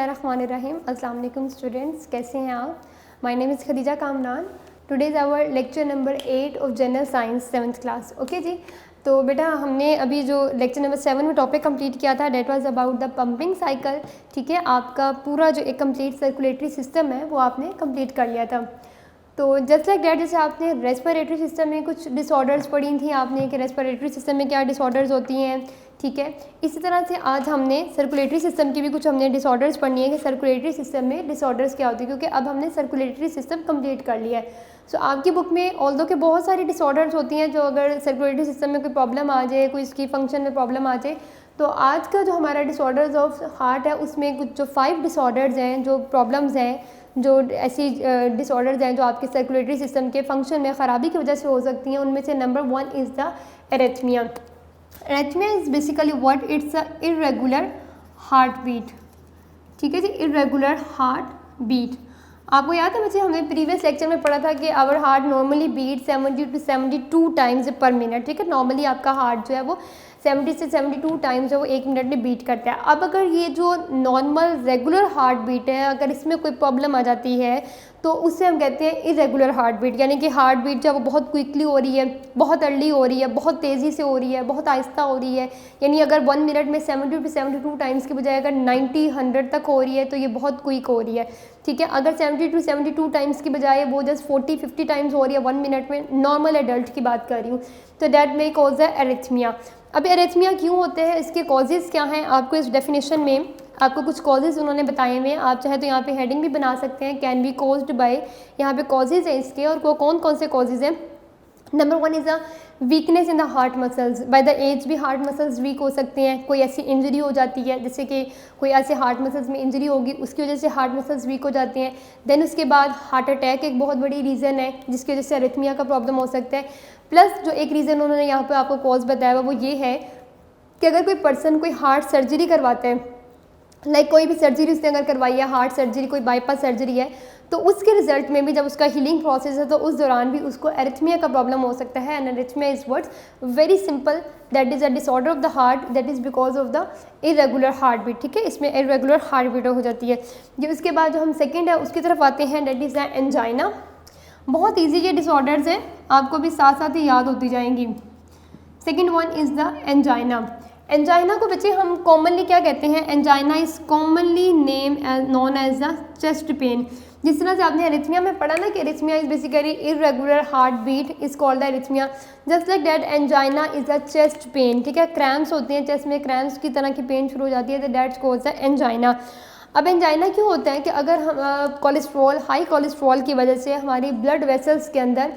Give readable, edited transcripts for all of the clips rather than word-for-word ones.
बिस्मिल्लाहिर्रहमानिर्रहीम। अस्सलाम वालेकुम स्टूडेंट्स, कैसे हैं आप? My name is Khadija Kamran. Today is our lecture number 8 of general science 7th class. Okay जी, तो बेटा हमने अभी जो लेक्चर नंबर 7 में टॉपिक कंप्लीट किया था that was about the pumping cycle. ठीक है, आपका पूरा जो एक कंप्लीट सर्कुलेटरी सिस्टम है वो आपने कंप्लीट कर लिया था। तो जस्ट लाइक डैट, जैसे आपने रेस्पिरेटरी सिस्टम में कुछ डिसऑर्डर्स पढ़ी थी आपने कि रेस्पिरेटरी सिस्टम में क्या डिसऑर्डर्स होती हैं। ठीक है, इसी तरह से आज हमने सर्कुलेटरी सिस्टम की भी कुछ हमने डिसऑर्डर्स पढ़नी है कि सर्कुलेटरी सिस्टम में डिसऑर्डर्स क्या होती है, क्योंकि अब हमने सर्कुलेटरी सिस्टम कंप्लीट कर लिया है। सो आपकी बुक में ऑल्दो के बहुत सारी डिसऑर्डर्स होती हैं जो अगर सर्कुलेटरी सिस्टम में कोई प्रॉब्लम आ जाए, कोई इसकी फंक्शन में प्रॉब्लम आ जाए, तो आज का जो हमारा डिसऑर्डर्स ऑफ हार्ट है उसमें कुछ जो 5 डिसऑर्डर्स हैं, जो प्रॉब्लम्स हैं, जो ऐसी डिसऑर्डर्स हैं जो आपके सर्कुलेटरी सिस्टम के फंक्शन में ख़राबी की वजह से हो सकती हैं, उनमें से number 1 is the arrhythmia. Arrhythmia is basically what, it's a irregular heart beat. ठीक है जी, इर्रेगुलर हार्ट बीट। आपको याद है बच्चे, हमने प्रीवियस लेक्चर में पढ़ा था कि our heart normally beat 70 to 72 times per minute. ठीक है, नॉर्मली आपका हार्ट जो है वो 70 से 72 टाइम्स जो वो 1 मिनट में बीट करता है। अब अगर ये जो नॉर्मल रेगुलर हार्ट बीट है, अगर इसमें कोई प्रॉब्लम आ जाती है तो उससे हम कहते हैं इरेगुलर हार्ट बीट, यानी कि हार्ट बीट जो है वो बहुत क्विकली हो रही है, बहुत अर्ली हो रही है, बहुत तेज़ी से हो रही है, बहुत आहिस्ता हो रही है। यानी अगर 1 मिनट में 70 to 72 टाइम्स की बजाय अगर 90-100 तक हो रही है तो ये बहुत क्विक हो रही है। ठीक है, अगर 70 to 72 टाइम्स की बजाय वो जस्ट 40-50 टाइम्स हो रही है 1 मिनट में, नॉर्मल एडल्ट की बात कर रही हूँ, तो that may cause the arrhythmia. अब एरिथमिया क्यों होते हैं, इसके कॉजेज़ क्या हैं, आपको इस डेफिनेशन में आपको कुछ कॉजेज़ उन्होंने बताए हुए हैं। आप चाहे तो यहाँ पे हेडिंग भी बना सकते हैं, कैन बी कॉज्ड बाय, यहाँ पे कॉजेज़ हैं इसके, और वो कौन कौन से कॉजेज़ हैं। Number 1 is a weakness in the heart muscles. By the age भी हार्ट मसल्स वीक हो सकते हैं, कोई ऐसी इंजरी हो जाती है जैसे कि कोई ऐसे हार्ट मसल्स में इंजरी होगी उसकी वजह से हार्ट मसल्स वीक हो जाते हैं। देन उसके बाद हार्ट अटैक एक बहुत बड़ी रीज़न है जिसकी वजह से अरिथमिया का प्रॉब्लम हो सकता है। प्लस जो एक रीज़न उन्होंने यहाँ पर आपको कॉज बताया हुआ वो ये है कि अगर कोई पर्सन कोई हार्ट सर्जरी करवाता है, लाइक कोई भी सर्जरी उसने अगर करवाई है, हार्ट सर्जरी, कोई बाईपास सर्जरी है, तो उसके रिजल्ट में भी जब उसका हीलिंग प्रोसेस है तो उस दौरान भी उसको एरिथमिया का प्रॉब्लम हो सकता है। And arrhythmia is words very simple, that is a disorder of the heart that is because of the irregular heart beat. ठीक है, इसमें इरेगुलर हार्ट बीट हो जाती है। ये उसके बाद जो हम सेकेंड है उसकी तरफ आते हैं, दैट इज़ द एंजाइना। बहुत ईजी ये डिसऑर्डर्स हैं, आपको भी साथ साथ ही याद होती जाएंगी। Second one is the angina. Angina को बच्चे हम कॉमनली क्या कहते हैं, angina is commonly name known as the chest pain. जिस तरह से आपने एरिथमिया में पढ़ा ना कि arrhythmia is basically irregular heart beat is called the arrhythmia, just like that angina is a chest pen. ठीक है, क्रैम्प्स होते हैं चेस्ट में, क्रैम्प्स की तरह की पेन शुरू हो जाती है, तो दैट्स कॉल्ड द एंजाइना। अब एंजाइना क्यों होता है कि अगर हम कोलेस्ट्रॉल, हाई कोलेस्ट्रॉल की वजह से हमारी ब्लड वेसल्स के अंदर,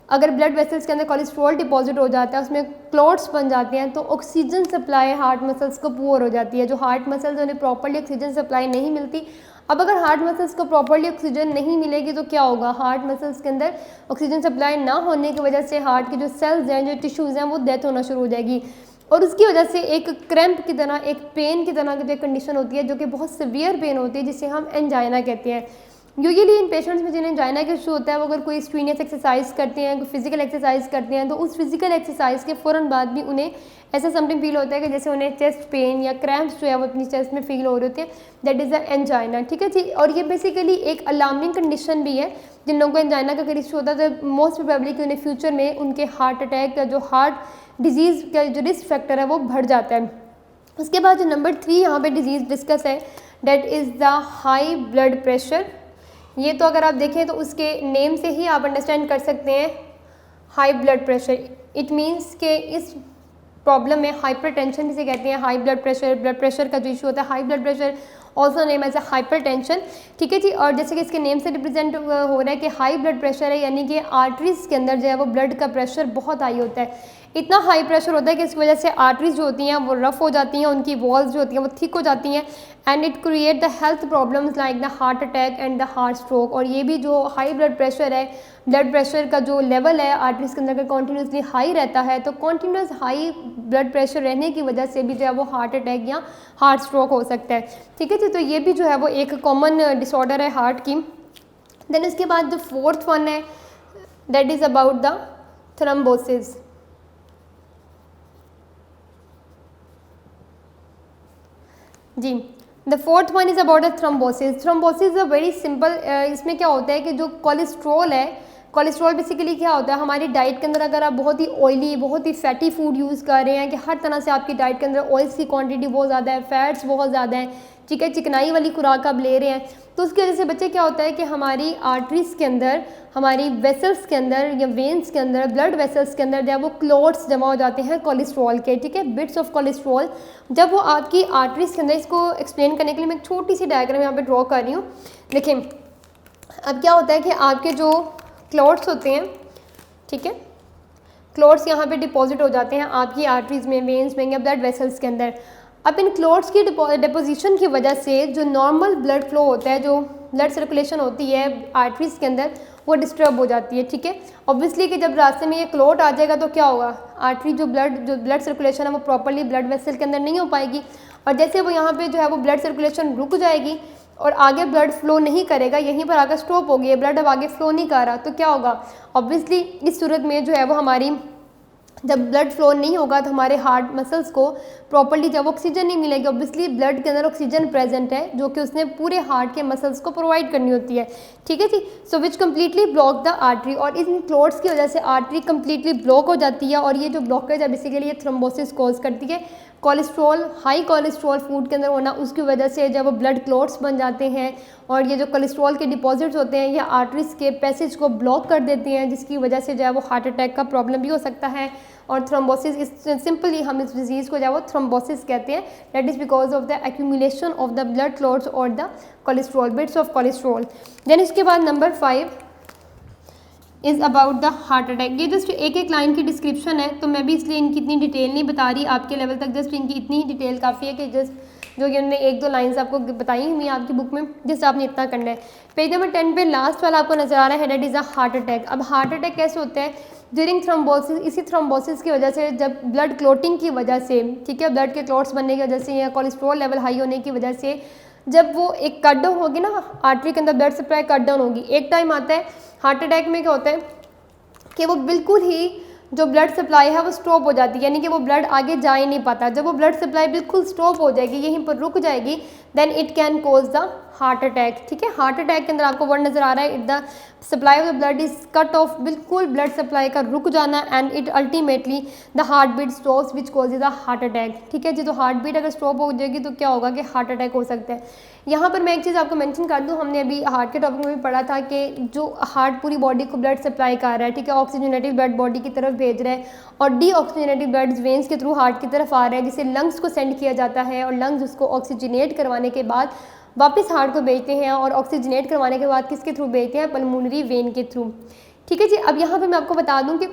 अगर ब्लड वेसल्स के अंदर कोलेस्ट्रॉल डिपॉजिट हो जाता है, उसमें क्लॉट्स बन जाते हैं, तो ऑक्सीजन सप्लाई हार्ट मसल्स को पुअर हो जाती है। जो हार्ट मसल्स उन्हें प्रॉपर्ली ऑक्सीजन सप्लाई नहीं मिलती। अब अगर हार्ट मसल्स को प्रॉपर्ली ऑक्सीजन नहीं मिलेगी तो क्या होगा, हार्ट मसल्स के अंदर ऑक्सीजन सप्लाई ना होने की वजह से हार्ट के जो सेल्स हैं, जो टिश्यूज़ हैं, वो डेथ होना शुरू हो जाएगी, और उसकी वजह से एक क्रैम्प की तरह, एक पेन की तरह की कंडीशन होती है जो कि बहुत सीवियर पेन होती है, जिसे हम एंजाइना कहते हैं। यूजुअली इन पेशेंट्स में जिन्हें एंजाइना का इशू होता है वो अगर कोई स्ट्रीनियस एक्सरसाइज करते हैं, कोई फिजिकल एक्सरसाइज करते हैं, तो उस फिजिकल एक्सरसाइज के फ़ौरन बाद भी उन्हें ऐसा समथिंग फील होता है कि जैसे उन्हें चेस्ट पेन या क्रैम्प्स जो है वो अपनी चेस्ट में फील हो रहे होते हैं, दैट इज़ द एंजाइना। ठीक है जी, और ये बेसिकली एक अलार्मिंग कंडीशन भी है। जिन लोगों को एंजाइना का अगर इशू होता है तो मोस्ट प्रोबेबली कि उन्हें फ्यूचर में उनके हार्ट अटैक या जो हार्ट डिजीज़ का जो रिस्क फैक्टर है वो बढ़ जाता है। उसके बाद जो नंबर 3 यहाँ पे डिजीज़ डिस्कस है, that is the high blood pressure. ये तो अगर आप देखें तो उसके नेम से ही आप अंडरस्टैंड कर सकते हैं, high blood pressure, it means के इस प्रॉब्लम में हाइपरटेंशन जिसे कहते हैं, हाई ब्लड प्रेशर का जो इशू होता है, high blood pressure also name as a hypertension. ठीक है जी, और जैसे कि इसके नेम से रिप्रेजेंट हो रहा है कि हाई ब्लड प्रेशर है, यानी कि आर्टरीज के अंदर जो है वो ब्लड का प्रेशर बहुत हाई होता है। इतना हाई प्रेशर होता है कि इसकी वजह से आर्टरीज जो होती हैं वो रफ हो जाती हैं, उनकी वॉल्स जो होती हैं वो थिक हो जाती हैं, and it create the health problems like the heart attack and the heart stroke. और ये भी जो हाई ब्लड प्रेशर है, ब्लड प्रेशर का जो लेवल है आर्टरीज के अंदर कंटिन्यूसली हाई रहता है, तो कंटिन्यूस हाई ब्लड प्रेशर रहने की वजह से भी जो है वो हार्ट अटैक या हार्ट स्ट्रोक हो सकता है। ठीक है जी, तो ये भी जो है वो एक कॉमन डिसऑर्डर है हार्ट की। देन इसके बाद जो 4th वन है, that is about the thrombosis. जी, the fourth one is about the thrombosis. Thrombosis is a very simple, इसमें क्या होता है कि जो कोलेस्ट्रॉल है, कोलेस्ट्रॉल बेसिकली क्या होता है, हमारी डाइट के अंदर अगर आप बहुत ही ऑयली, बहुत ही फैटी फूड यूज़ कर रहे हैं कि हर तरह से आपकी डाइट के अंदर ऑयल्स की क्वांटिटी बहुत ज़्यादा है, फैट्स बहुत ज़्यादा है, ठीक है, चिकनाई वाली खुराक आप ले रहे हैं, तो उसकी वजह से बच्चे क्या होता है कि हमारी आर्टरीज़ के अंदर, हमारी वेसल्स के अंदर या वेन्स के अंदर, ब्लड वेसल्स के अंदर जब वो क्लॉट्स जमा हो जाते हैं कोलेस्ट्रॉल के, ठीक है, बिट्स ऑफ कोलेस्ट्रॉल, जब वो आपकी आर्टरीज़ के अंदर, इसको एक्सप्लेन करने के लिए मैं एक छोटी सी डायग्राम यहाँ पे ड्रॉ कर रही हूँ। देखिए अब क्या होता है कि आपके जो क्लॉट्स होते हैं, ठीक है, क्लॉट्स यहाँ पे डिपॉजिट हो जाते हैं आपकी आर्टरीज़ में, वेन्स में या ब्लड वेसल्स के अंदर। अब इन क्लॉट्स की डिपोजिशन की वजह से जो नॉर्मल ब्लड फ्लो होता है, जो ब्लड सर्कुलेशन होती है आर्टरीज़ के अंदर, वो डिस्टर्ब हो जाती है, ठीक है। ऑब्वियसली कि जब रास्ते में ये क्लॉट आ जाएगा तो क्या होगा, आर्टरी जो ब्लड सर्कुलेशन है वो प्रॉपर्ली ब्लड वेसल के अंदर नहीं हो पाएगी, और जैसे वो यहाँ पे जो है वो ब्लड सर्कुलेशन रुक जाएगी और आगे ब्लड फ्लो नहीं करेगा, यहीं पर आकर स्टॉप हो गई, ब्लड अब आगे फ्लो नहीं कर रहा, तो क्या होगा, ऑब्वियसली इस सूरत में जो है वो हमारी, जब ब्लड फ्लो नहीं होगा तो हमारे हार्ट मसल्स को प्रॉपर्ली जब ऑक्सीजन नहीं मिलेगी, ऑब्वियसली ब्लड के अंदर ऑक्सीजन प्रेजेंट है जो कि उसने पूरे हार्ट के मसल्स को प्रोवाइड करनी होती है, ठीक है जी। So which completely block the artery, और इन क्लॉट्स की वजह से आर्टरी कम्प्लीटली ब्लॉक हो जाती है, और ये जो ब्लॉकेज है बेसिकली ये थ्रोम्बोसिस कॉज करती है। कोलेस्ट्रॉल, हाई कोलेस्ट्रॉल फूड के अंदर होना, उसकी वजह से जब ब्लड क्लॉट्स बन जाते हैं और ये जो कोलेस्ट्रॉल के डिपॉजिट्स होते हैं ये आर्टरीज़ के पैसेज को ब्लॉक कर देते हैं, जिसकी वजह से जो है वो हार्ट अटैक का प्रॉब्लम भी हो सकता है। और थ्रोम्बोसिस, इस सिंपली हम इस डिजीज़ को जो है वो थ्रोम्बोसिस कहते हैं, that is because of the accumulation of the blood clots और the cholesterol, bits of cholesterol. Then इसके बाद number 5 is about the heart attack. ये जस्ट एक एक लाइन की डिस्क्रिप्शन है, तो मैं भी इसलिए इनकी इतनी डिटेल नहीं बता रही आपके लेवल तक, जस्ट इनकी इतनी ही डिटेल काफ़ी है कि जस्ट जो कि उन्होंने 1-2 लाइन्स आपको बताई हुई आपकी बुक में, जिस आपने इतना करना है। पेज नंबर 10 पे लास्ट वाला आपको नजर आ रहा है, that is a heart attack. अब हार्ट अटैक कैसे होता है, ड्यूरिंग थ्रोम्बोसिस, इसी थ्रोम्बोसिस की वजह से, जब ब्लड क्लोटिंग की वजह से, ठीक है, ब्लड के क्लॉट्स बनने की वजह से या कोलेस्ट्रॉल लेवल हाई होने की वजह से, जब वो एक कट डाउन होगी ना, आर्टरी के अंदर ब्लड सप्लाई कट डाउन होगी, एक टाइम आता है हार्ट अटैक में क्या होता है कि वो बिल्कुल ही जो ब्लड सप्लाई है वो स्टॉप हो जाती है, यानी कि वो ब्लड आगे जा ही नहीं पाता। जब वो ब्लड सप्लाई बिल्कुल स्टॉप हो जाएगी, यहीं पर रुक जाएगी, then it can cause the heart attack, ठीक है। हार्ट अटैक के अंदर आपको वर्ड नजर आ रहा है, it the supply of the blood is cut off, बिल्कुल ब्लड सप्लाई का रुक जाना, and it ultimately the heart beat stops which causes the heart attack, ठीक है जी। तो हार्ट बीट अगर स्टॉप हो जाएगी तो क्या होगा कि हार्ट अटैक हो सकता है। यहाँ पर मैं एक चीज़ आपको मेंशन कर दूँ, हमने अभी हार्ट के टॉपिक में भी पढ़ा था कि जो हार्ट पूरी बॉडी को ब्लड सप्लाई कर रहा है, ठीक है, ऑक्सीजनेटेड ब्लड बॉडी की तरफ भेज रहा है, और डीऑक्सीजनेटेड ब्लड वेन्स के थ्रू हार्ट की तरफ आ रहा है, जिसे लंग्स को सेंड किया जाता है, और लंग्स उसको ऑक्सीजनेट करवाने के बाद वापस हार्ट को भेजते हैं, और ऑक्सीजनेट करवाने के बाद किसके थ्रू भेजते हैं, पल्मोनरी वेन के थ्रू, ठीक है जी। अब यहाँ पे मैं आपको बता दूं कि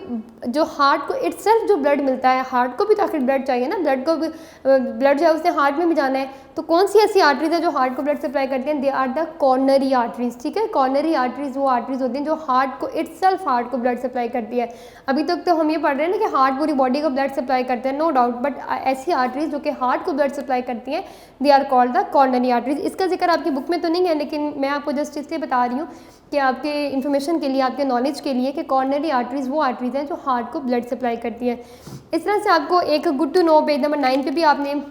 जो हार्ट को इटसेल्फ जो ब्लड मिलता है, हार्ट को भी तो आखिर ब्लड चाहिए ना, ब्लड को भी, ब्लड जो है उसने हार्ट में भी जाना है, तो कौन सी ऐसी आर्टरीज है जो हार्ट को ब्लड सप्लाई करते हैं, they are the coronary arteries, ठीक है। कॉर्नरी आर्टरीज वो आर्टरीज होती हैं जो हार्ट को इटसेल्फ हार्ट को ब्लड सप्लाई करती है। अभी तक तो हम ये पढ़ रहे हैं ना कि हार्ट पूरी बॉडी को ब्लड सप्लाई करते हैं, नो डाउट, बट ऐसी आर्टरीज जो कि हार्ट को ब्लड सप्लाई करती हैं, they are called the coronary arteries. इसका जिक्र आपकी बुक में तो नहीं है, लेकिन मैं आपको जस्ट इसलिए बता रही हूँ कि आपके इन्फॉर्मेशन के लिए, आपके नॉलेज के लिए, कि कॉर्नरी आर्टरीज वो आर्टरीज हैं जो हार्ट को ब्लड सप्लाई करती है। इस तरह से आपको एक good to know, page number 9 पे भी आपने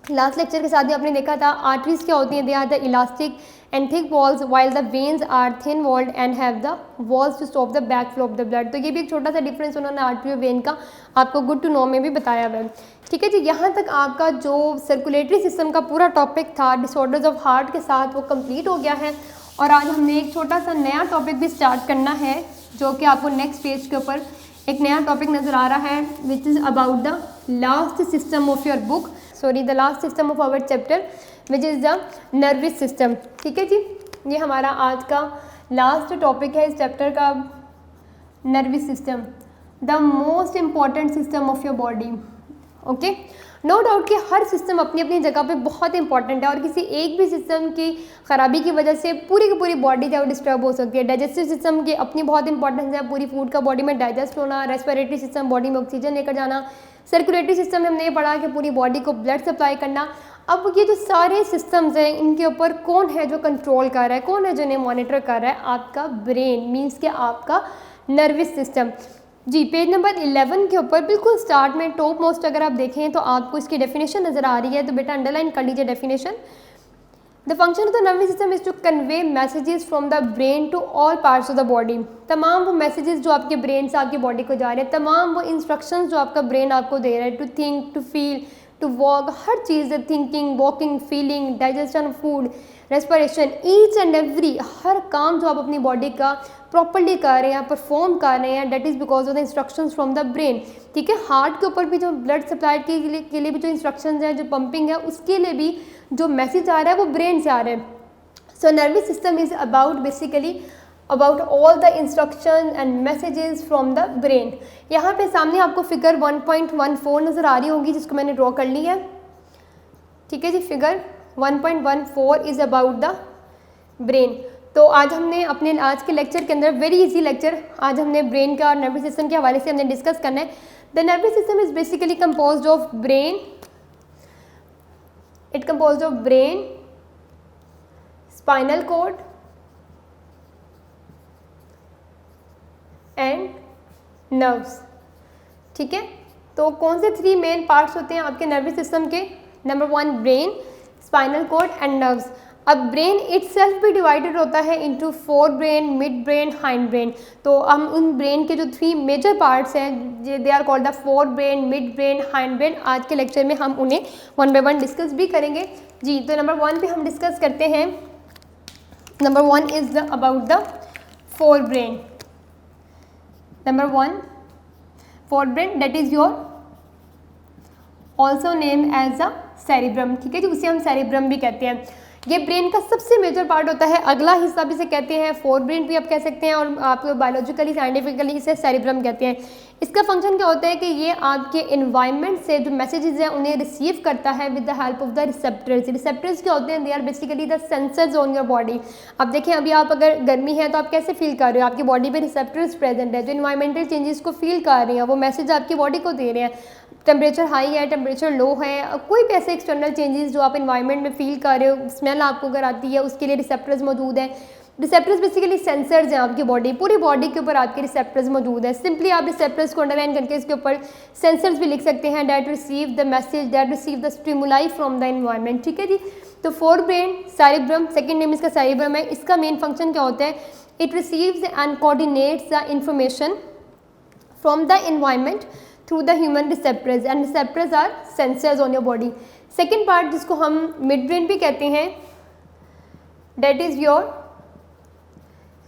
लास्ट लेक्चर के साथ भी आपने देखा था, आर्टरीज क्या होती हैं, they are the elastic and thick walls while the veins are thin walled and have the walls to stop the back flow of the blood. तो ये भी एक छोटा सा डिफरेंस उन्होंने आर्टरी और वेन का आपको गुड टू नो में भी बताया हुआ है, ठीक है जी। यहाँ तक आपका जो सर्कुलेटरी सिस्टम का पूरा टॉपिक था डिसऑर्डर्स ऑफ हार्ट के साथ, वो कंप्लीट हो गया है, और आज हमने एक छोटा सा नया टॉपिक भी स्टार्ट करना है, जो कि आपको नेक्स्ट पेज के ऊपर एक नया टॉपिक नज़र आ रहा है, which is about the last system of your book, the last system of our chapter, which is the nervous system, ठीक है जी। ये हमारा आज का लास्ट टॉपिक है इस चैप्टर का, nervous system, the most important system of your body, okay. No doubt कि हर सिस्टम अपनी अपनी जगह पे बहुत इंपॉर्टेंट है, और किसी एक भी सिस्टम की ख़राबी की वजह से पूरी की पूरी बॉडी जो है वो डिस्टर्ब हो सकती है। डाइजेस्टिव सिस्टम की अपनी बहुत इंपॉर्टेंस है, पूरी फूड का बॉडी में डाइजेस्ट होना, रेस्पिरेटरी सिस्टम बॉडी में ऑक्सीजन लेकर जाना, सर्कुलेटरी सिस्टम में हमने ये पढ़ा कि पूरी बॉडी को ब्लड सप्लाई करना। अब ये जो सारे सिस्टम्स हैं, इनके ऊपर कौन है जो कंट्रोल कर रहा है, कौन है जो इन्हें मॉनिटर कर रहा है, आपका ब्रेन, मीन्स के आपका नर्वस सिस्टम जी। पेज नंबर 11 के ऊपर बिल्कुल स्टार्ट में टॉप मोस्ट अगर आप देखें तो आपको इसकी डेफिनेशन नज़र आ रही है, तो बेटा अंडरलाइन कर लीजिए definition. The function of the nervous system is to convey messages from the brain to all parts of the body. तमाम वो मैसेजेस जो आपके ब्रेन से आपकी बॉडी को जा रहे हैं, तमाम वो इंस्ट्रक्शंस जो आपका ब्रेन आपको दे रहा है, to think, to feel, to walk, हर चीज़, thinking, walking, feeling, digestion of food, respiration, each and every, हर काम जो आप अपनी बॉडी का प्रॉपरली कर रहे हैं, परफॉर्म कर रहे हैं, that is because of the instructions from the brain. ठीक है, हार्ट के ऊपर भी जो ब्लड सप्लाई के लिए भी जो इंस्ट्रक्शंस हैं, जो पंपिंग है, उसके लिए भी जो मैसेज आ रहा है वो ब्रेन से आ रहा है। So nervous system is about basically about all the instruction and messages from the brain. यहाँ पे सामने आपको फिगर 1.14 नज़र आ रही होगी, जिसको मैंने ड्रॉ कर ली है। ठीक है जी, figure 1.14 is about the brain. तो आज हमने अपने आज के लेक्चर के अंदर, वेरी इजी लेक्चर, आज हमने ब्रेन का और नर्वस सिस्टम के हवाले से हमने डिस्कस करना है। The nervous system is basically composed of brain, it composed of brain, spinal cord and nerves. ठीक है, तो कौन से 3 मेन पार्ट्स होते हैं आपके नर्वस सिस्टम के? Number 1 brain, spinal cord and nerves. अब ब्रेन इटसेल्फ भी डिवाइडेड होता है into fore brain, mid brain, hind brain. तो हम उन ब्रेन के जो 3 मेजर पार्ट्स हैं, they are called the fore brain, mid brain, hind brain. आज के लेक्चर में हम उन्हें 1 बाय 1 डिस्कस भी करेंगे जी। तो नंबर 1 पे हम डिस्कस करते हैं। Number 1 is about the fore brain. Number 1 fore brain, that is your also name as a cerebrum. ठीक है जी, उसे हम सेरिब्रम भी कहते हैं। ये ब्रेन का सबसे मेजर पार्ट होता है। अगला हिस्सा भी इसे कहते हैं फोर ब्रेन भी आप कह सकते हैं, और आप बायोलॉजिकली साइंटिफिकली इसे सेरिब्रम कहते हैं। इसका फंक्शन क्या होता है कि ये आपके इन्वायरमेंट से जो मैसेजेस हैं उन्हें रिसीव करता है with the help of the receptors. Receptors क्या होते हैं? They are basically the sensors on your body. अब देखें, अभी आप अगर गर्मी है तो आप कैसे फील कर रहे हो? आपकी बॉडी पे रिसेप्टर्स प्रेजेंट है जो इन्वायरमेंटल चेंजेस को फील कर रहे हैं, वो मैसेज आपकी बॉडी को दे रहे हैं। टेम्परेचर हाई है, टेम्परेचर लो है, कोई भी ऐसे एक्सटर्नल चेंजेस जो आप इन्वायरमेंट में फील कर रहे हो, स्मेल आपको अगर आती है, उसके लिए रिसेप्टर्स मौजूद हैं। रिसेप्टर्स बेसिकली सेंसर्स हैं आपकी बॉडी, पूरी बॉडी के ऊपर आपके रिसेप्टर्स मौजूद हैं। सिंपली आप रिसेप्टर्स को अंडरलाइन करके इसके ऊपर सेंसर्स भी लिख सकते हैं, that receive the message, that receive the stimuli from the environment. ठीक है जी, तो fore brain, cerebrum, second name इसका सेरिब्रम है। इसका मेन फंक्शन क्या होता है? It receives and coordinates the information from the environment through the human receptors, and receptors are sensors on your body. Second part जिसको हम मिड ब्रेन भी कहते हैं, that is your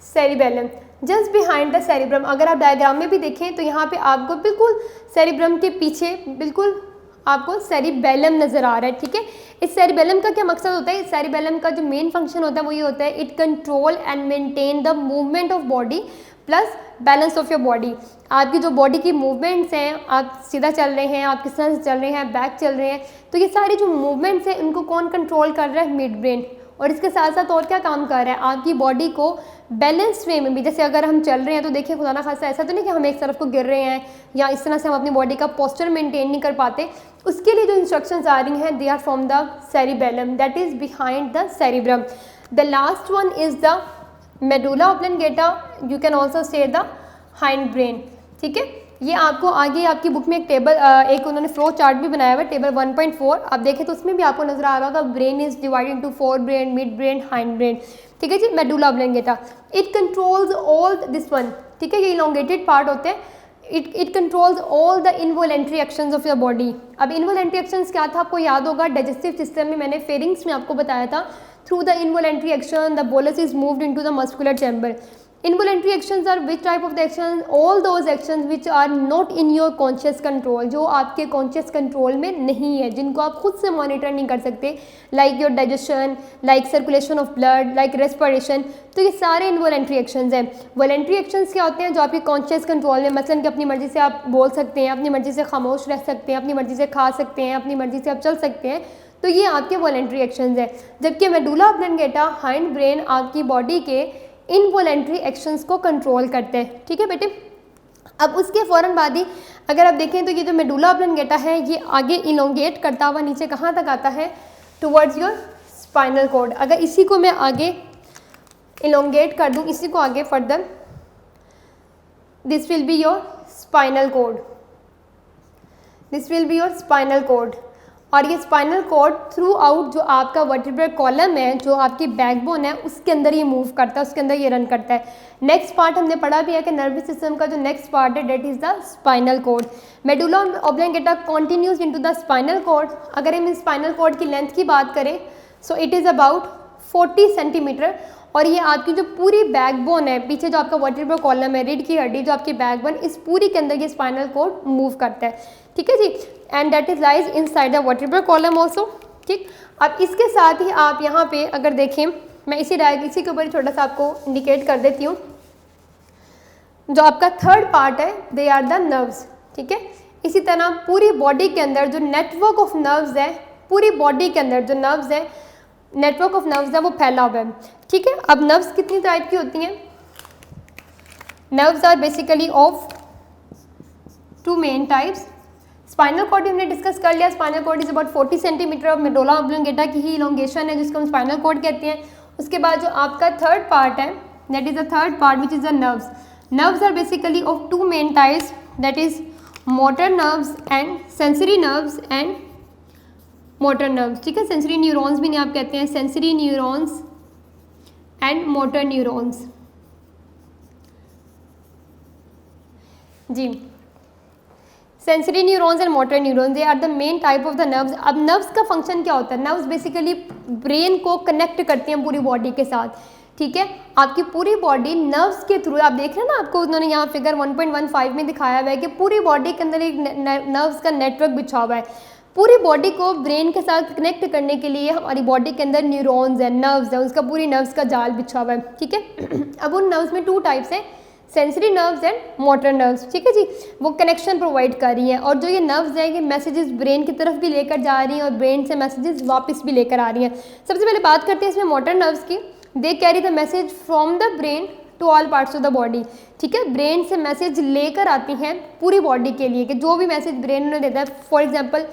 cerebellum, just behind the cerebrum. अगर आप diagram में भी देखें तो यहाँ पे आपको बिल्कुल सेरिब्रम के पीछे बिल्कुल आपको सेरिबेलम नज़र आ रहा है। ठीक है, इस सेरिबेलम का क्या मकसद होता है? इस सेरिबेलम का जो मेन फंक्शन होता है वो ये होता है, it control and maintain the movement of body plus balance of your body. आपकी जो बॉडी की मूवमेंट्स हैं, आप सीधा चल रहे हैं, आप किस तरह से चल रहे हैं, बैक चल रहे हैं, तो ये सारी जो मूवमेंट्स हैं उनको कौन कंट्रोल कर रहा है? Mid brain. और इसके साथ साथ और क्या काम कर रहा है? आपकी बॉडी को बैलेंस वे में भी, जैसे अगर हम चल रहे हैं तो देखिए खुदा ना खासा ऐसा तो नहीं कि हम एक तरफ को गिर रहे हैं या इस तरह से हम अपनी बॉडी का पोस्चर मेंटेन नहीं कर पाते, उसके लिए जो इंस्ट्रक्शंस आ रही हैं, they are from the cerebellum, that is behind the cerebrum. The last one is the medulla oblongata, you can also say the hind brain. ठीक है, ये आपको आगे आपकी बुक में एक टेबल, एक उन्होंने फ्लो चार्ट भी बनाया हुआ है, टेबल 1.4 आप देखें तो उसमें भी आपको नजर आ रहा होगा, brain is divided into fore brain, mid brain, hind brain. ठीक है जी, medulla oblongata, it controls all this one. ठीक है, ये इलोंगेटेड पार्ट होते हैं। It controls all the involuntary actions of your body. अब इनवॉलेंट्री एक्शंस क्या था? आपको याद होगा डाइजेस्टिव सिस्टम में मैंने फेरिंग्स में आपको बताया था, through the involuntary action the bolus is moved into the muscular chamber. Involuntary actions are which type of the actions? All those actions which are not in your conscious control, जो आपके conscious control में नहीं है, जिनको आप खुद से monitor नहीं कर सकते, like your digestion, like circulation of blood, like respiration. तो ये सारे इनवॉलेंट्री एक्शंस हैं। वॉलेंट्री एक्शंस क्या होते हैं? जो आपके कॉन्शियस कंट्रोल में, मसलन कि अपनी मर्जी से आप बोल सकते हैं, अपनी मर्जी से खामोश रह सकते हैं, अपनी मर्जी से खा सकते हैं, अपनी मर्जी से आप चल सकते हैं, तो ये आपके वॉलेंट्री एक्शंस हैं। जबकि मेडुला ऑब्लंगेटा, हाइंड ब्रेन, आपकी बॉडी के इनवॉलेंट्री एक्शंस को कंट्रोल करते हैं। ठीक है बेटे, अब उसके फ़ौरन बाद ही अगर आप देखें तो ये जो मेडुला ऑब्लंगेटा है ये आगे इलोंगेट करता हुआ नीचे कहाँ तक आता है? Towards your spinal cord. अगर इसी को मैं आगे इलोंगेट कर दूँ, इसी को आगे further, this will be your spinal cord, this will be your spinal cord. और ये स्पाइनल कॉर्ड थ्रू आउट जो आपका वर्टिब्रल कॉलम है, जो आपकी बैकबोन है, उसके अंदर ये मूव करता है, उसके अंदर ये रन करता है। नेक्स्ट पार्ट हमने पढ़ा भी है कि नर्वस सिस्टम का जो नेक्स्ट पार्ट है that is the spinal cord. Medulla oblongata continues into the spinal cord. अगर हम इस स्पाइनल कॉर्ड की लेंथ की बात करें so it is about 40 centimetre, और ये आपकी जो पूरी बैकबोन है, पीछे जो आपका वर्टिब्रल कॉलम है, रीढ़ की हड्डी, जो आपकी बैकबोन, इस पूरी के अंदर ये स्पाइनल कॉर्ड मूव करता है। ठीक है जी, and that is lies inside the vertebral column also. ठीक, अब इसके साथ ही आप यहाँ पे अगर देखें, मैं इसी के ऊपर छोटा सा आपको इंडिकेट कर देती हूँ, जो आपका थर्ड पार्ट है दे आर द नर्व्स। ठीक है, इसी तरह पूरी बॉडी के अंदर जो नेटवर्क ऑफ नर्व्स है, पूरी बॉडी के अंदर जो नर्व्स है, नेटवर्क ऑफ नर्व्स है, वो फैला हुआ है। ठीक है, अब नर्व्स कितनी टाइप की होती हैं? Nerves are basically of 2 main types. Spinal cord हमने डिस्कस कर लिया, spinal cord is about 40 centimetre of medulla oblongata की ही इलोंगेशन है, जिसको हम स्पाइनल कॉर्ड कहते हैं। उसके बाद जो आपका थर्ड पार्ट है that is the third part which is the nerves. Nerves are basically of 2 main types, that is motor nerves and sensory nerves and motor nerves. ठीक है, सेंसरी न्यूरॉन्स भी नहीं आप कहते हैं, sensory neurons and motor neurons. जी, sensory neurons and motor neurons they are the main type of the nerves. अब nerves का फंक्शन क्या होता है? नर्व्स बेसिकली ब्रेन को कनेक्ट करती हैं पूरी बॉडी के साथ। ठीक है, आपकी पूरी बॉडी नर्व्स के थ्रू, आप देख रहे हैं ना, आपको उन्होंने यहाँ फिगर 1.15 में दिखाया हुआ है कि पूरी बॉडी के अंदर एक नर्व्स का नेटवर्क बिछा हुआ है। पूरी बॉडी को ब्रेन के साथ कनेक्ट करने के लिए हमारी बॉडी के अंदर न्यूरॉन्स है, नर्व्स है, उसका पूरी नर्व्स का जाल बिछा हुआ है। ठीक है, अब उन नर्व्स में 2 टाइप्स हैं, sensory nerves and motor nerves. ठीक है जी, वो कनेक्शन प्रोवाइड कर रही हैं, और जो ये नर्व्स हैं ये मैसेजेस ब्रेन की तरफ भी लेकर जा रही हैं और ब्रेन से मैसेजेस वापस भी लेकर आ रही हैं। सबसे पहले बात करते हैं इसमें मोटर नर्व्स की। They carry the message from the brain to all parts of the body. ठीक है, ब्रेन से मैसेज लेकर आती हैं पूरी बॉडी के लिए, कि जो भी मैसेज ब्रेन उन्हें देता है, फॉर एग्जाम्पल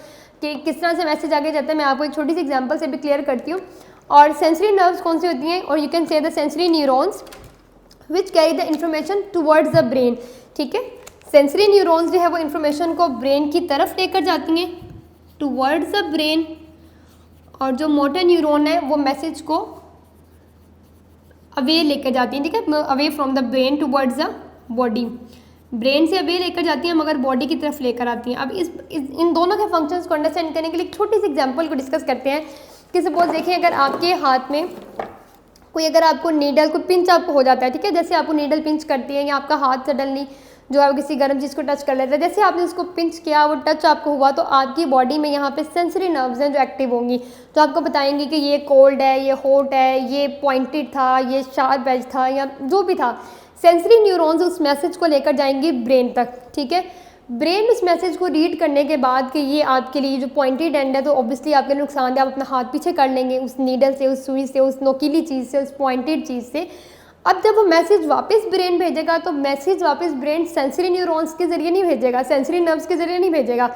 कि किस तरह से मैसेज आगे जाता है, मैं आपको एक छोटी सी एग्जांपल से भी क्लियर करती हूँ। और सेंसरी नर्व्स कौन सी होती हैं? और you can say the sensory neurons which carry the information towards the brain. ठीक है, सेंसरी न्यूरॉन्स जो है वो इंफॉर्मेशन को ब्रेन की तरफ लेकर जाती हैं, टुवर्ड्स द ब्रेन, और जो मोटर न्यूरॉन है वो मैसेज को अवे लेकर जाती हैं। ठीक है, away from the brain towards the body, brain से अवे लेकर जाती हैं मगर बॉडी की तरफ लेकर आती हैं। अब इन दोनों के फंक्शंस को अंडरस्टैंड करने के लिए एक छोटी सी एग्जांपल को डिस्कस करते हैं कि सपोज देखिए, अगर आपके हाथ में कोई, अगर आपको नीडल को पिंच आपको हो जाता है, ठीक है, जैसे आपको नीडल पिंच करती है या आपका हाथ सडनली जो है किसी गर्म चीज़ को टच कर लेता है, जैसे आपने उसको पिंच किया, वो टच आपको हुआ, तो आपकी बॉडी में यहाँ पे सेंसरी नर्व्स हैं जो एक्टिव होंगी, जो आपको बताएंगी कि ये कोल्ड है, ये हॉट है, ये पॉइंटेड था, ये शार्प एज था, या जो भी था। सेंसरी न्यूरॉन्स उस मैसेज को लेकर जाएंगे ब्रेन तक। ठीक है, ब्रेन उस मैसेज को रीड करने के बाद कि ये आपके लिए जो पॉइंटेड एंड है, तो ऑब्वियसली आपके नुकसान है, आप अपना हाथ पीछे कर लेंगे उस नीडल से, उस सुई से, उस नोकीली चीज़ से, उस पॉइंटेड चीज़ से। अब जब वो मैसेज वापस ब्रेन भेजेगा, तो मैसेज वापस ब्रेन सेंसरी न्यूरॉन्स के ज़रिए नहीं भेजेगा, सेंसरी नर्व्स के ज़रिए नहीं भेजेगा,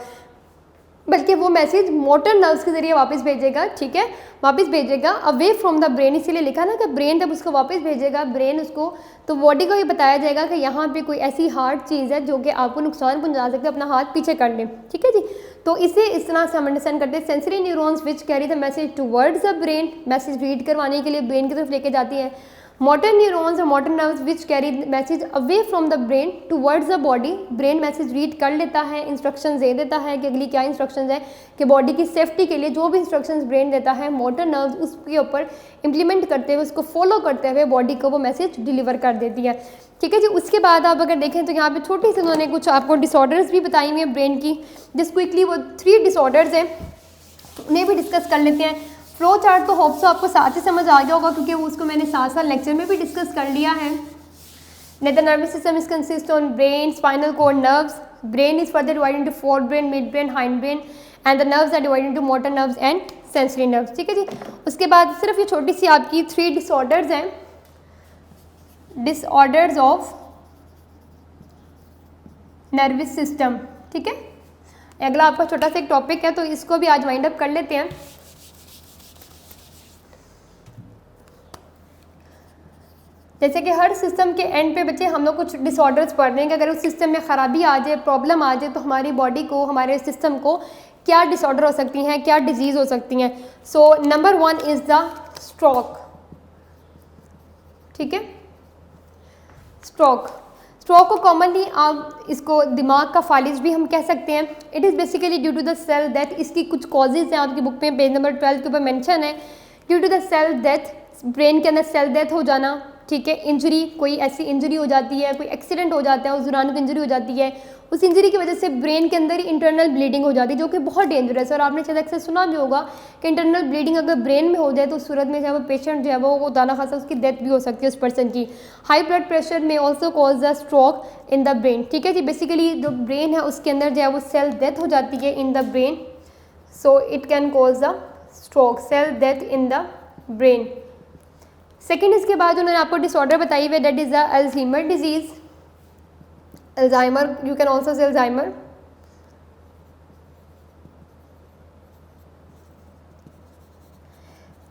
बल्कि वो मैसेज मोटर नर्व्स के ज़रिए वापस भेजेगा। ठीक है, वापस भेजेगा अवे फ्रॉम द ब्रेन, इसीलिए लिखा ना कि ब्रेन जब उसको वापस भेजेगा, ब्रेन उसको, तो बॉडी को ये बताया जाएगा कि यहाँ पे कोई ऐसी हार्ड चीज़ है जो कि आपको नुकसान पहुँचा सकते, अपना हाथ पीछे कर लें। ठीक है जी, तो इसे इस तरह से हम अंडरस्टैंड करते हैं। Sensory neurons which carry the message towards the brain, message read करवाने के लिए ब्रेन की तरफ लेके जाती है। मोटर न्यूरॉन्स और motor nerves which carry message away from the brain towards the body, brain message read कर लेता है, इंस्ट्रक्शंस दे देता है कि अगली क्या इंस्ट्रक्शंस है, कि बॉडी की सेफ्टी के लिए जो भी इंस्ट्रक्शंस ब्रेन देता है, मोटर नर्व्स उसके ऊपर इम्प्लीमेंट करते हुए, उसको फॉलो करते हुए बॉडी को वो मैसेज डिलीवर कर देती है। ठीक है जी, उसके बाद आप अगर देखें तो यहाँ पे छोटी सी उन्होंने कुछ आपको डिसऑर्डर्स भी बताई हुई हैं ब्रेन की, जिस क्विकली वो 3 डिसऑर्डर्स हैं, उन्हें भी डिस्कस कर लेते हैं। फ्लो चार्ट तो होप सो आपको साथ ही समझ आ गया होगा, क्योंकि उसको मैंने साथ लेक्चर में भी डिस्कस कर लिया है। The nervous system is consist on brain, spinal cord, nerves. Brain is further divided into fore brain, mid brain, hind brain, and the nerves are divided into motor nerves and sensory nerves. ठीक है जी, उसके बाद सिर्फ ये छोटी सी आपकी 3 disorders हैं, disorders of nervous system. ठीक है, अगला आपका छोटा सा एक टॉपिक है, तो इसको भी आज वाइंड अप कर लेते हैं। जैसे कि हर सिस्टम के एंड पे बच्चे हम लोग कुछ डिसऑर्डर्स पढ़ रहे हैं कि अगर उस सिस्टम में ख़राबी आ जाए, प्रॉब्लम आ जाए, तो हमारी बॉडी को, हमारे सिस्टम को क्या डिसऑर्डर हो सकती हैं, क्या डिजीज़ हो सकती हैं। So number 1 is the stroke. ठीक है, स्ट्रोक को कॉमनली आप इसको दिमाग का फालिज भी हम कह सकते हैं। It is basically due to the cell death. इसकी कुछ कॉजेज़ हैं, आपकी बुक में पेज नंबर 12 के ऊपर मेंशन है। Due to the cell death, brain के अंदर सेल डेथ हो जाना, ठीक है, इंजरी, कोई ऐसी इंजरी हो जाती है, कोई एक्सीडेंट हो जाता है, उस दौरान को इंजरी हो जाती है, उस इंजरी की वजह से ब्रेन के अंदर इंटरनल ब्लीडिंग हो जाती है, जो कि बहुत डेंजरस है। और आपने शायद अक्सर सुना भी होगा कि इंटरनल ब्लीडिंग अगर ब्रेन में हो जाए तो उस सूरत में जब पेशेंट जो है वो दाना खासा उसकी डेथ भी हो सकती है उस पर्सन की। हाई ब्लड प्रेशर में also cause the stroke in the brain. ठीक है जी, बेसिकली जो ब्रेन है उसके अंदर जो है वो सेल डेथ हो जाती है in the brain, so it can cause the stroke, cell death in the brain. Second, इसके बाद उन्होंने आपको डिसऑर्डर बताई हुई, that is the Alzheimer disease. Alzheimer, you can also say Alzheimer.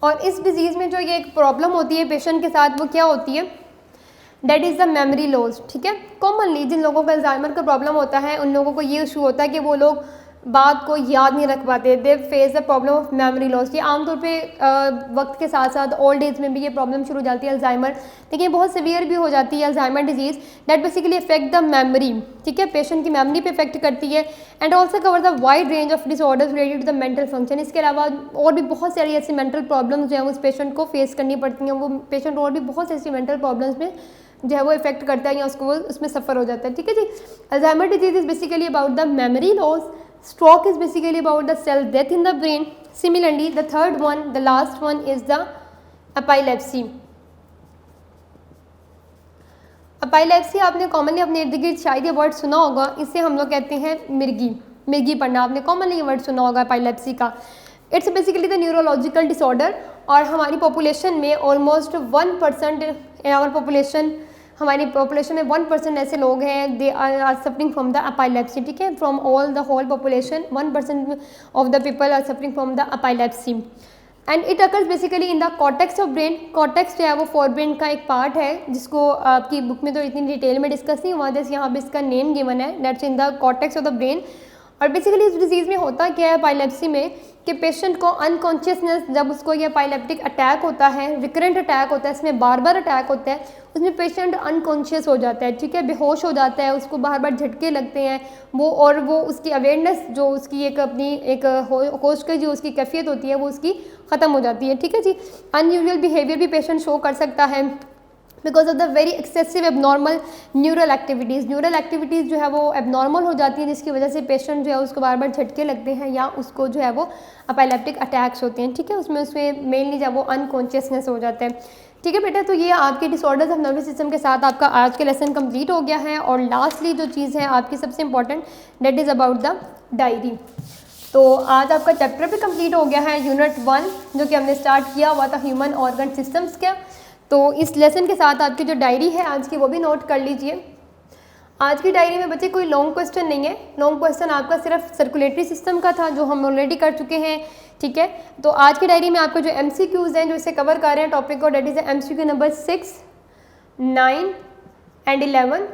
और इस डिजीज़ में जो ये एक प्रॉब्लम होती है पेशेंट के साथ, वो क्या होती है, that is the memory loss. ठीक है, कॉमनली जिन लोगों को अल्जाइमर का प्रॉब्लम होता है उन लोगों को ये इशू होता है कि वो लोग बात को याद नहीं रख पाते, they face the problem of memory loss. ये आमतौर पे वक्त के साथ साथ ओल्ड एज में भी ये प्रॉब्लम शुरू हो जाती है अल्जाइमर, लेकिन ये बहुत सीवियर भी हो जाती है Alzheimer disease, that basically affect the memory. ठीक है, पेशेंट की मेमोरी पे इफेक्ट करती है and also cover the wide range of disorders related to the mental function. इसके अलावा और भी बहुत सारी ऐसी मेंटल प्रॉब्लम्स जो है उस पेशेंट को फेस करनी पड़ती हैं। वो पेशेंट और भी बहुत ऐसी मेंटल प्रॉब्लम्स में जो है वो इफेक्ट करता है या उसको उसमें सफ़र हो जाता है। ठीक है जी, Alzheimer disease is basically about the memory loss, stroke is basically about the cell death in the brain. Similarly, the third one, the last one is the epilepsy. epilepsy आपने कॉमनली अपने इर्द गिर्द शायद ये वर्ड सुना होगा, इसे हम लोग कहते हैं मिर्गी पढ़ना। आपने कॉमनली ये वर्ड सुना होगा epilepsy का। It's basically the neurological disorder, और हमारी पॉपुलेशन में ऑलमोस्ट 1% इन आवर पॉपुलेशन, हमारी पॉपुलेशन में 1% ऐसे लोग हैं they are suffering from the epilepsy. ठीक है, from all the whole population 1% of the people are suffering from the epilepsy and it occurs basically in the cortex of brain. Cortex जो है वो फोरब्रेन का एक पार्ट है, जिसको आपकी बुक में तो इतनी डिटेल में डिस्कस नहीं हुआ, जैसे यहाँ पे इसका नेम गिवन है, that's in the cortex of the brain. और बेसिकली इस डिजीज़ में होता क्या है एपाइलेप्सी में कि पेशेंट को अनकॉन्शियसनेस, जब उसको ये एपाइलेप्टिक अटैक होता है, रिकरेंट अटैक होता है, इसमें बार बार अटैक होता है, उसमें पेशेंट अनकॉन्शियस हो जाता है। ठीक है, बेहोश हो जाता है, उसको बार बार झटके लगते हैं वो, और वो उसकी अवेयरनेस जो उसकी एक अपनी एक होश की जो उसकी कैफियत होती है वो उसकी ख़त्म हो जाती है। ठीक है जी, अनयूजुअल बिहेवियर भी पेशेंट शो कर सकता है because of the very excessive abnormal neural activities. Neural activities जो है वो एबनॉर्मल हो जाती हैं, जिसकी वजह से पेशेंट जो है उसको बार बार झटके लगते हैं या उसको जो है वो एपाइलेप्टिक अटैक्स होते हैं। ठीक है, उसमें मेनली जब वो अनकॉन्शियसनेस हो जाता है। ठीक है बेटा, तो ये आपके डिसऑर्डर्स ऑफ नर्वस सिस्टम के साथ आपका आज का लेसन कंप्लीट हो गया है। और लास्टली जो चीज़ है आपकी सबसे important, that is about the diary. तो आज आपका चैप्टर भी कंप्लीट हो गया है, यूनिट 1 जो कि हमने स्टार्ट किया हुआ था ह्यूमन ऑर्गन सिस्टम्स का। तो इस लेसन के साथ आपकी जो डायरी है आज की वो भी नोट कर लीजिए। आज की डायरी में बच्चे कोई लॉन्ग क्वेश्चन नहीं है, लॉन्ग क्वेश्चन आपका सिर्फ सर्कुलेटरी सिस्टम का था जो हम ऑलरेडी कर चुके हैं। ठीक है, तो आज की डायरी में आपको जो MCQs हैं जो इसे कवर कर रहे हैं टॉपिक को, that is MCQ number 6, 9 and 11।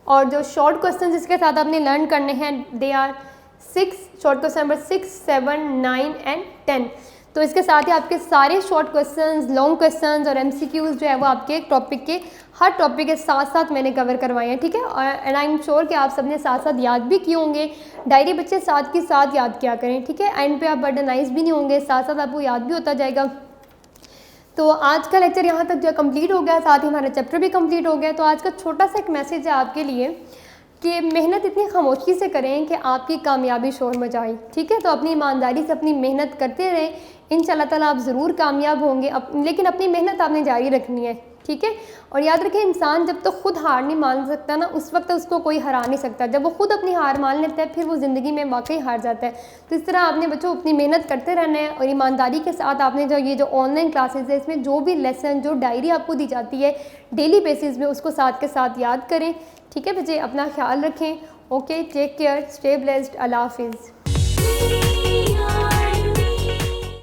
और जो शॉर्ट क्वेश्चन इसके साथ आपने लर्न करने हैं, they are 6 short question number 6, 7, 9 and 10। तो इसके साथ ही आपके सारे शॉर्ट क्वेश्चंस, लॉन्ग क्वेश्चंस और MCQs जो है वो आपके टॉपिक के हर टॉपिक के साथ साथ मैंने कवर करवाए हैं। ठीक है, और एंड आई एम श्योर कि आप सबने साथ साथ याद भी किए होंगे। डायरी बच्चे साथ के साथ याद किया करें। ठीक है, एंड पे आप बर्डनाइज भी नहीं होंगे, साथ साथ आपको याद भी होता जाएगा। तो आज का लेक्चर यहाँ तक जो कंप्लीट हो गया, साथ ही हमारा चैप्टर भी कंप्लीट हो गया। तो आज का छोटा सा एक मैसेज है आपके लिए कि मेहनत इतनी खामोशी से करें कि आपकी कामयाबी शोर मचाए। ठीक है, तो अपनी ईमानदारी से अपनी मेहनत करते रहें, इंशाल्लाह ताला आप ज़रूर कामयाब होंगे। लेकिन अपनी मेहनत आपने जारी रखनी है। ठीक है, और याद रखें इंसान जब तक खुद हार नहीं मान सकता ना, उस वक्त उसको कोई हरा नहीं सकता। जब वो खुद अपनी हार मान लेता है फिर वो ज़िंदगी में वाकई हार जाता है। तो इस तरह आपने बच्चों अपनी मेहनत करते रहना है और ईमानदारी के साथ आपने जो ये जो ऑनलाइन क्लासेज है इसमें जो भी लेसन, जो डायरी आपको दी जाती है डेली बेसिस में, उसको साथ के साथ याद करें। ठीक है बच्चे, अपना ख्याल रखें। Okay, take care, stay blessed, अल्लाह हाफिज़।